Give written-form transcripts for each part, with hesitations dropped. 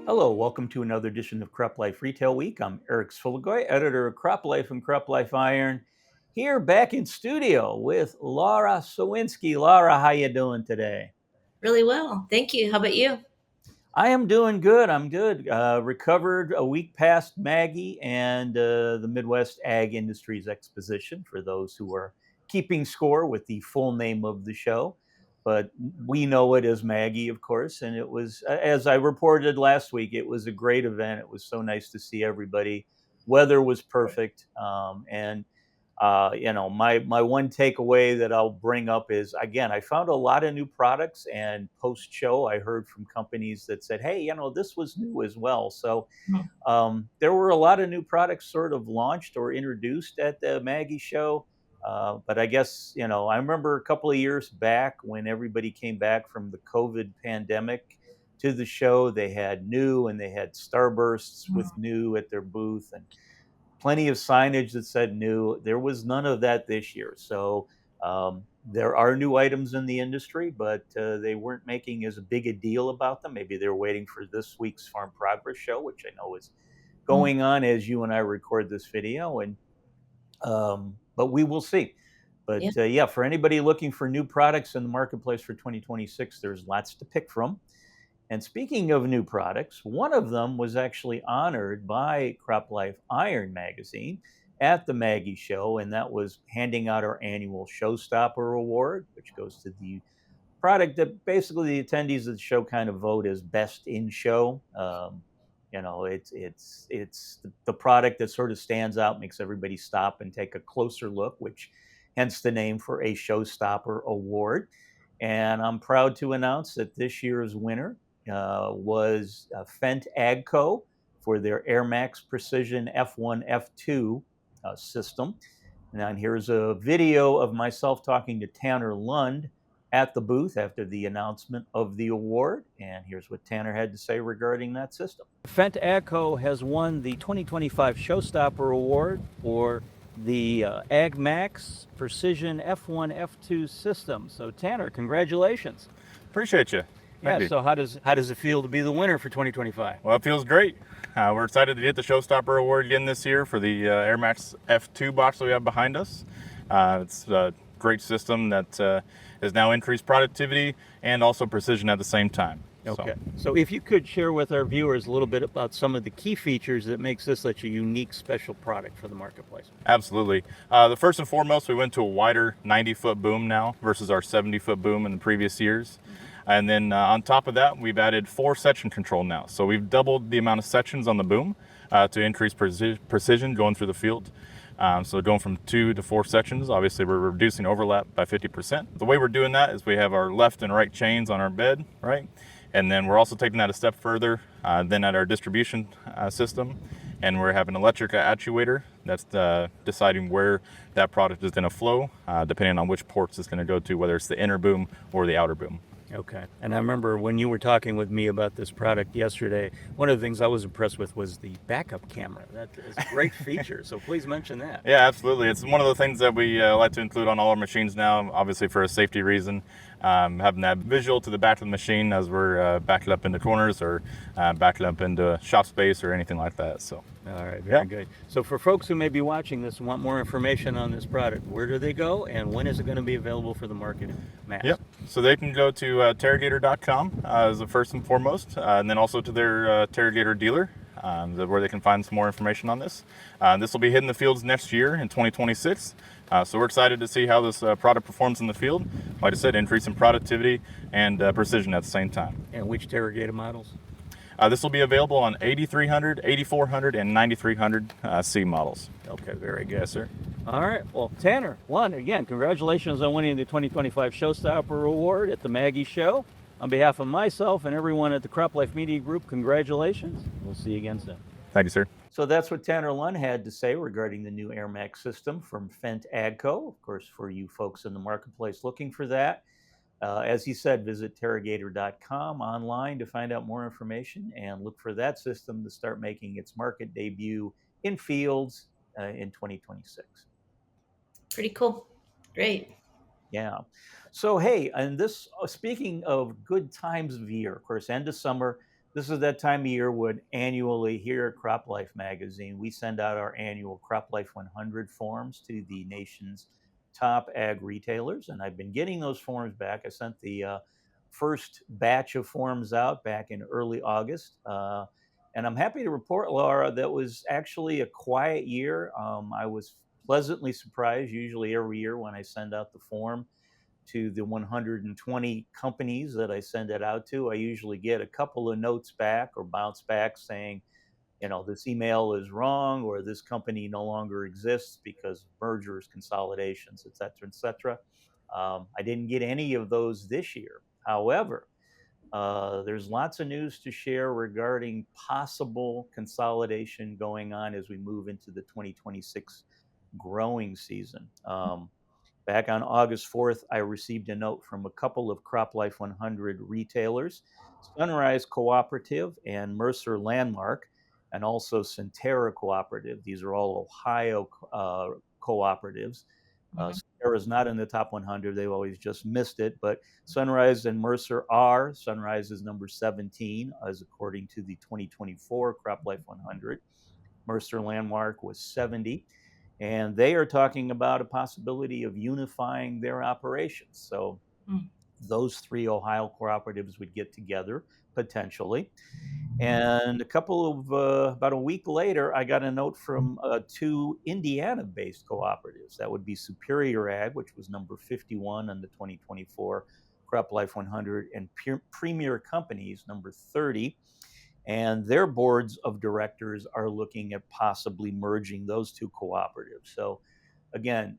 Hello, welcome to another edition of CropLife Retail Week. I'm Eric Sfoligoy, editor of CropLife and CropLife Iron, here back in studio with Laura Sawinski. Laura, how you doing today? Really well. Thank you. How about you? I am doing good. I'm good. Recovered a week past Maggie and the Midwest Ag Industries Exposition for those who are keeping score with the full name of the show. But we know it as Maggie, of course. And it was, as I reported last week, it was a great event. It was so nice to see everybody. Weather was perfect. My one takeaway that I'll bring up is, again, I found a lot of new products, and post show I heard from companies that said, hey, this was new as well. So Mhm. there were a lot of new products sort of launched or introduced at the Maggie show. But I guess, I remember a couple of years back when everybody came back from the COVID pandemic to the show, they had new and they had Starbursts with new at their booth, and plenty of signage that said new. There was none of that this year. So there are new items in the industry, but they weren't making as big a deal about them. Maybe they're waiting for this week's Farm Progress show, which I know is Mhm. going on as you and I record this video. And but we will see. But Yeah. yeah, for anybody looking for new products in the marketplace for 2026, there's lots to pick from. And speaking of new products, one of them was actually honored by CropLife Iron Magazine at the Maggie Show, and that was handing out our annual Showstopper Award, which goes to the product that basically the attendees of the show kind of vote as best in show. It's the product that sort of stands out, makes everybody stop and take a closer look, which hence the name for a Showstopper Award. And I'm proud to announce that this year's winner was Fendt AGCO for their AirMax Precision F1 F2 system. And here's a video of myself talking to Tanner Lund at the booth after the announcement of the award. And here's what Tanner had to say regarding that system. Fendt AGCO has won the 2025 Showstopper Award for the AgMax Precision F1 F2 system. So Tanner, congratulations. Appreciate you. Yeah, Thank you. so how does it feel to be the winner for 2025? Well, it feels great. We're excited to get the Showstopper Award again this year for the AirMax F2 box that we have behind us. It's a great system that has now increased productivity and also precision at the same time. Okay. So if you could share with our viewers a little bit about some of the key features that makes this such a unique, special product for the marketplace. Absolutely. The first and foremost, we went to a wider 90-foot boom now versus our 70-foot boom in the previous years. And then on top of that, we've added 4 section control now. So we've doubled the amount of sections on the boom to increase precision going through the field. So going from 2 to 4 sections, obviously we're reducing overlap by 50%. The way we're doing that is we have our left and right chains on our bed, right? And then we're also taking that a step further then at our distribution system. And we're having an electric actuator that's deciding where that product is going to flow, depending on which ports it's going to go to, whether it's the inner boom or the outer boom. Okay. And I remember when you were talking with me about this product yesterday, one of the things I was impressed with was the backup camera. That is a great feature. So please mention that. Yeah, absolutely. It's one of the things that we like to include on all our machines now, obviously for a safety reason. Having that visual to the back of the machine as we're backing up into corners or backing up into shop space or anything like that. So. All right, very good. So for folks who may be watching this and want more information on this product, where do they go and when is it going to be available for the market mass? Yep. So they can go to Terragator.com as the first and foremost, and then also to their Terragator dealer, where they can find some more information on this. This will be hitting the fields next year in 2026. So we're excited to see how this product performs in the field. Like I said, increasing productivity and precision at the same time. And which Terragator models? This will be available on 8300, 8400, and 9300 C models. Okay, very good. Yes, sir. All right. Well, Tanner, again, congratulations on winning the 2025 Showstopper Award at the Maggie Show. On behalf of myself and everyone at the CropLife Media Group, congratulations. We'll see you again soon. Thank you, sir. So that's what Tanner Lund had to say regarding the new AirMax system from Fendt AGCO. Of course, for you folks in the marketplace looking for that, as he said, visit Terragator.com online to find out more information and look for that system to start making its market debut in fields in 2026. Pretty cool. Great. Yeah. So, hey, and this, speaking of good times of year, of course, end of summer, this is that time of year when annually here at CropLife Magazine, we send out our annual CropLife 100 forms to the nation's top ag retailers. And I've been getting those forms back. I sent the first batch of forms out back in early August. And I'm happy to report, Laura, that was actually a quiet year. I was pleasantly surprised. Usually, every year when I send out the form to the 120 companies that I send it out to, I usually get a couple of notes back or bounce back saying, this email is wrong, or this company no longer exists because of mergers, consolidations, et cetera, et cetera. I didn't get any of those this year. However, there's lots of news to share regarding possible consolidation going on as we move into the 2026 growing season. Back on August 4th, I received a note from a couple of CropLife 100 retailers, Sunrise Cooperative and Mercer Landmark, and also Centera Cooperative. These are all Ohio cooperatives. Centera is not in the top 100. They've always just missed it, but Sunrise and Mercer are. Sunrise is number 17, as according to the 2024 CropLife 100. Mercer Landmark was 70. And they are talking about a possibility of unifying their operations. So those three Ohio cooperatives would get together potentially. And about a week later, I got a note from two Indiana-based cooperatives. That would be Superior Ag, which was number 51 on the 2024 CropLife 100, and Premier Companies, number 30. And their boards of directors are looking at possibly merging those two cooperatives. So again,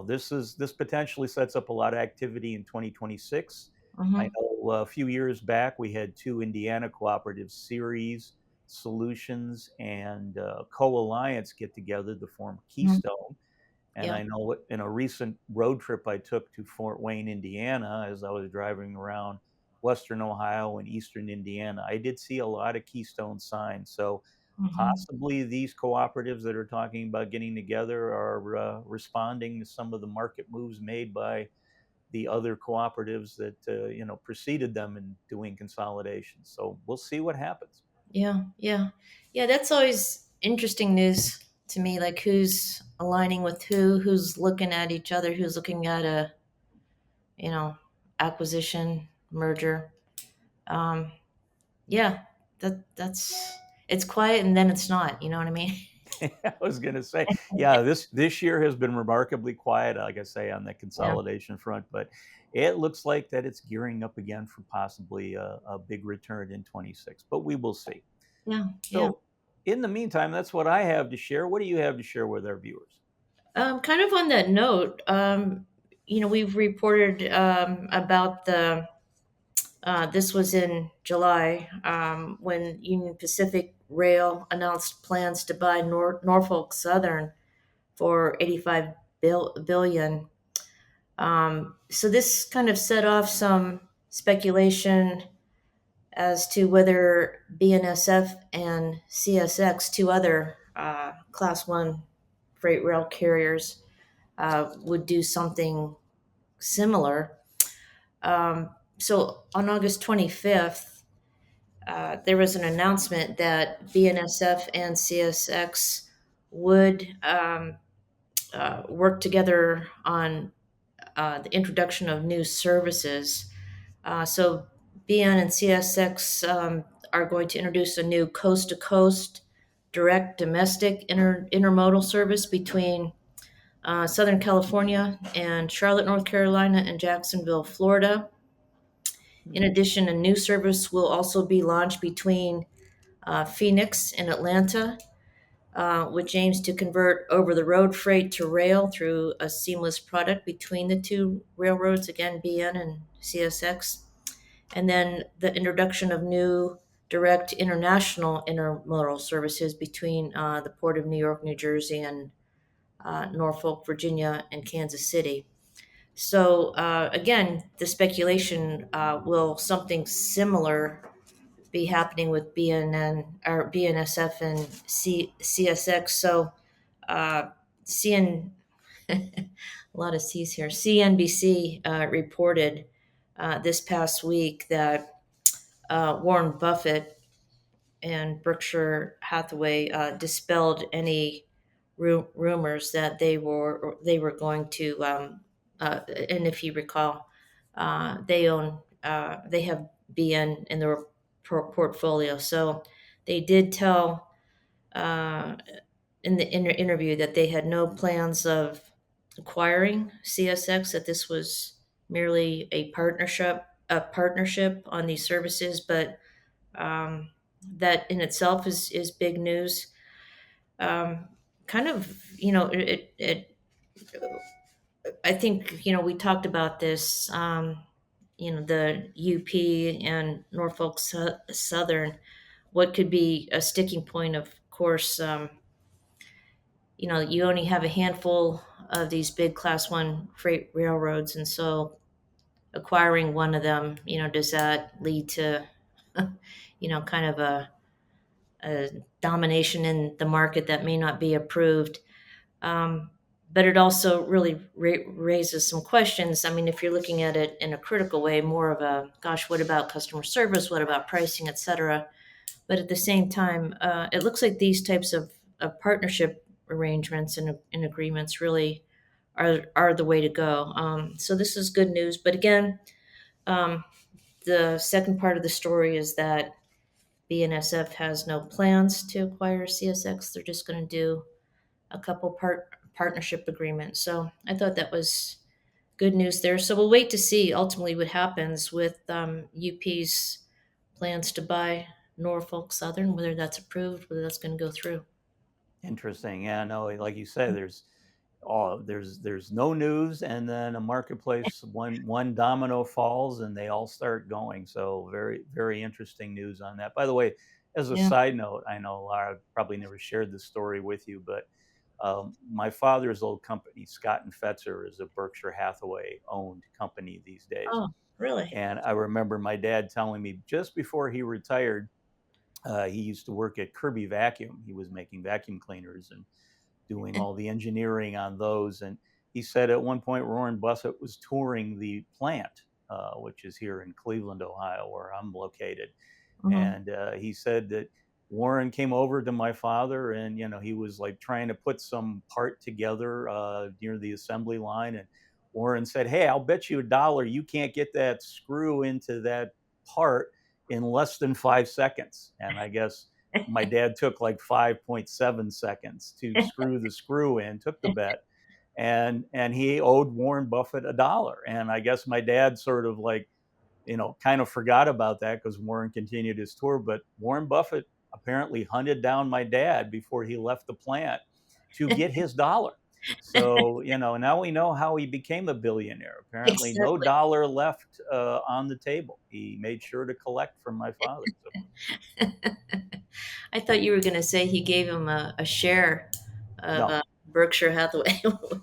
this potentially sets up a lot of activity in 2026. I know a few years back we had two Indiana cooperatives, Ceres Solutions and Co-Alliance, get together to form Keystone. And I know in a recent road trip I took to Fort Wayne, Indiana, as I was driving around Western Ohio and Eastern Indiana, I did see a lot of Keystone signs. So possibly these cooperatives that are talking about getting together are responding to some of the market moves made by the other cooperatives that preceded them in doing consolidation. So we'll see what happens. Yeah. That's always interesting news to me. Like who's aligning with who's looking at each other, who's looking at a acquisition, merger. Um, yeah, that's it's quiet and then it's not. You know what I mean? I was going to say, yeah, this year has been remarkably quiet, like I say, on the Yeah. consolidation front, but it looks like that it's gearing up again for possibly a big return in 26, but we will see. Yeah. So in the meantime, that's what I have to share. What do you have to share with our viewers? Kind of on that note, we've reported about this was in July when Union Pacific Rail announced plans to buy Norfolk Southern for 85 billion. So this kind of set off some speculation as to whether BNSF and CSX, two other Class 1 freight rail carriers, would do something similar. So on August 25th, there was an announcement that BNSF and CSX would work together on the introduction of new services. So BN and CSX are going to introduce a new coast-to-coast direct domestic intermodal service between Southern California and Charlotte, North Carolina, and Jacksonville, Florida. In addition, a new service will also be launched between Phoenix and Atlanta, which aims to convert over the road freight to rail through a seamless product between the two railroads, again, BN and CSX. And then the introduction of new direct international intermodal services between the Port of New York, New Jersey, and Norfolk, Virginia, and Kansas City. So again, the speculation will something similar be happening with BNN or BNSF and CSX. So CN a lot of C's here. CNBC reported this past week that Warren Buffett and Berkshire Hathaway dispelled any rumors that they were going to. And if you recall, they have BN in their portfolio, so they did tell in the interview that they had no plans of acquiring CSX. That this was merely a partnership on these services, but that in itself is big news. Kind of, I think, we talked about this, the UP and Norfolk Southern, what could be a sticking point, of course. You only have a handful of these big class one freight railroads. And so acquiring one of them, does that lead to, kind of a domination in the market that may not be approved? But it also really raises some questions. I mean, if you're looking at it in a critical way, more of a, gosh, what about customer service? What about pricing, et cetera? But at the same time, it looks like these types of partnership arrangements and agreements really are the way to go. So this is good news. But again, um, the second part of the story is that BNSF has no plans to acquire CSX. They're just going to do a couple partnership agreements. So I thought that was good news there. So we'll wait to see ultimately what happens with UP's plans to buy Norfolk Southern, whether that's approved, whether that's going to go through. Interesting. Yeah, no, like you say, there's no news, and then a marketplace, one domino falls and they all start going. So very, very interesting news on that. By the way, as a Yeah. side note, I know Laura probably never shared this story with you, but my father's old company, Scott and Fetzer, is a Berkshire Hathaway owned company these days. Oh, really? And I remember my dad telling me just before he retired, he used to work at Kirby Vacuum. He was making vacuum cleaners and doing all the engineering on those. And he said at one point Warren Buffett was touring the plant, which is here in Cleveland, Ohio, where I'm located. Mm-hmm. And he said that Warren came over to my father, and he was like trying to put some part together near the assembly line. And Warren said, "Hey, I'll bet you $1 you can't get that screw into that part in less than 5 seconds." And I guess my dad took like 5.7 seconds to screw the screw in, took the bet, and he owed Warren Buffett $1. And I guess my dad sort of like, kind of forgot about that because Warren continued his tour. But Warren Buffett apparently hunted down my dad before he left the plant to get his $1. So, now we know how he became a billionaire. Apparently, no Exactly. dollar left on the table. He made sure to collect from my father. So, I thought you were going to say he gave him a share of no, Berkshire Hathaway.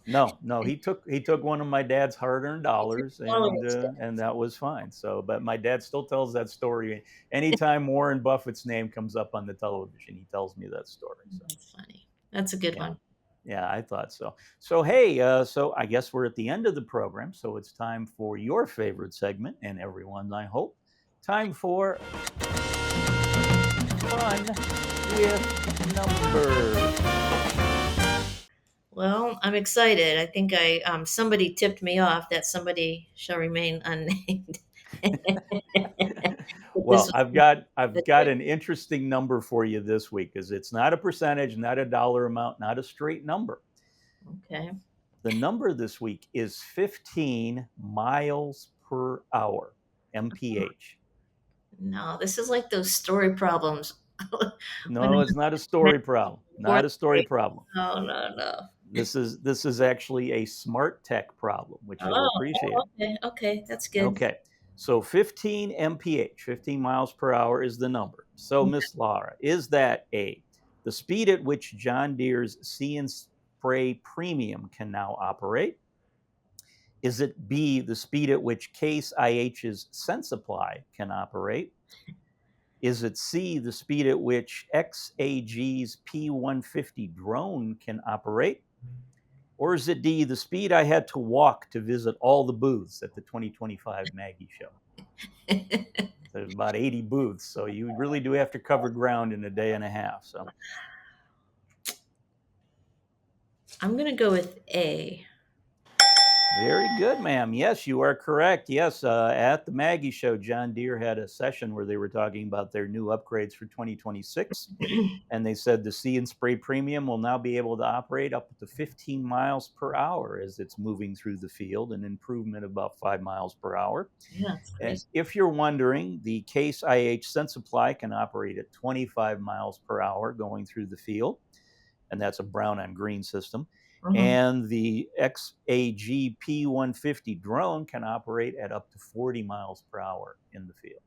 no, he took one of my dad's hard-earned dollars, Dollar and instead. that was fine. So, but my dad still tells that story anytime Warren Buffett's name comes up on the television. He tells me that story. So, That's funny. That's a good yeah, one. yeah, I thought so. So, hey, so I guess we're at the end of the program. So it's time for your favorite segment, and everyone's, I hope, time for fun with numbers. Well, I'm excited. I think somebody tipped me off that somebody shall remain unnamed. But this Well, was I've got an interesting number for you this week because it's not a percentage, not a dollar amount, not a straight number. okay. The number this week is 15 miles per hour, mph. No, this is like those story problems. when I No, it's not a was story problem. in fourth Not a story grade. problem. No, no, no. This is actually a smart tech problem, which you'll appreciate. Okay, okay, that's good. Okay. So 15 mph, 15 miles per hour is the number. So, Miss Laura, is that A, the speed at which John Deere's See and Spray Premium can now operate? Is it B, the speed at which Case IH's Sensipply can operate? Is it C, the speed at which XAG's P150 drone can operate? Or is it D, the speed I had to walk to visit all the booths at the 2025 MAGIE show? There's about 80 booths, so you really do have to cover ground in a day and a half. So I'm going to go with A. very good, ma'am. Yes, you are correct. Yes, at the Maggie show, John Deere had a session where they were talking about their new upgrades for 2026. And they said the See and Spray Premium will now be able to operate up to 15 miles per hour as it's moving through the field, an improvement of about 5 miles per hour. Yeah, that's And crazy. if you're wondering, the Case IH Sense-Apply can operate at 25 miles per hour going through the field, and that's a brown on green system. Mhm. And the XAG P150 drone can operate at up to 40 miles per hour in the field.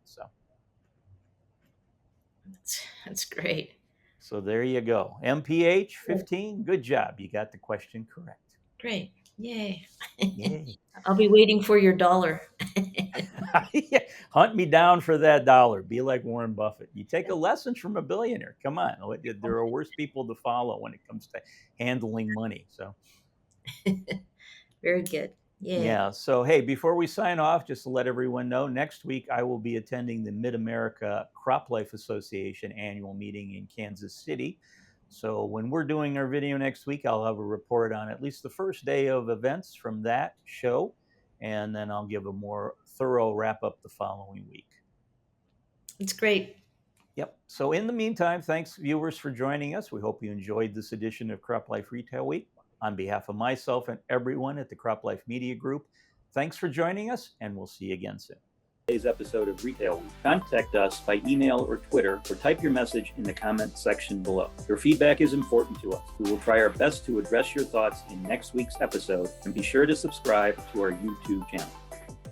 That's great. So there you go. MPH 15, good job. You got the question correct. Great. Yay. Yay. I'll be waiting for your dollar. Hunt me down for that dollar. Be like Warren Buffett. You take a lesson from a billionaire. Come on. There are worse people to follow when it comes to handling money. So Very good. Yay. yeah. So, hey, before we sign off, just to let everyone know, next week I will be attending the Mid-America CropLife Association annual meeting in Kansas City. So when we're doing our video next week, I'll have a report on at least the first day of events from that show, and then I'll give a more thorough wrap up the following week. It's great. Yep. So in the meantime, thanks viewers for joining us. We hope you enjoyed this edition of CropLife Retail Week. On behalf of myself and everyone at the CropLife Media Group, thanks for joining us, and we'll see you again soon. Today's episode of Retail Week. Contact us by email or Twitter, or type your message in the comment section below. Your feedback is important to us. We will try our best to address your thoughts in next week's episode, and be sure to subscribe to our YouTube channel.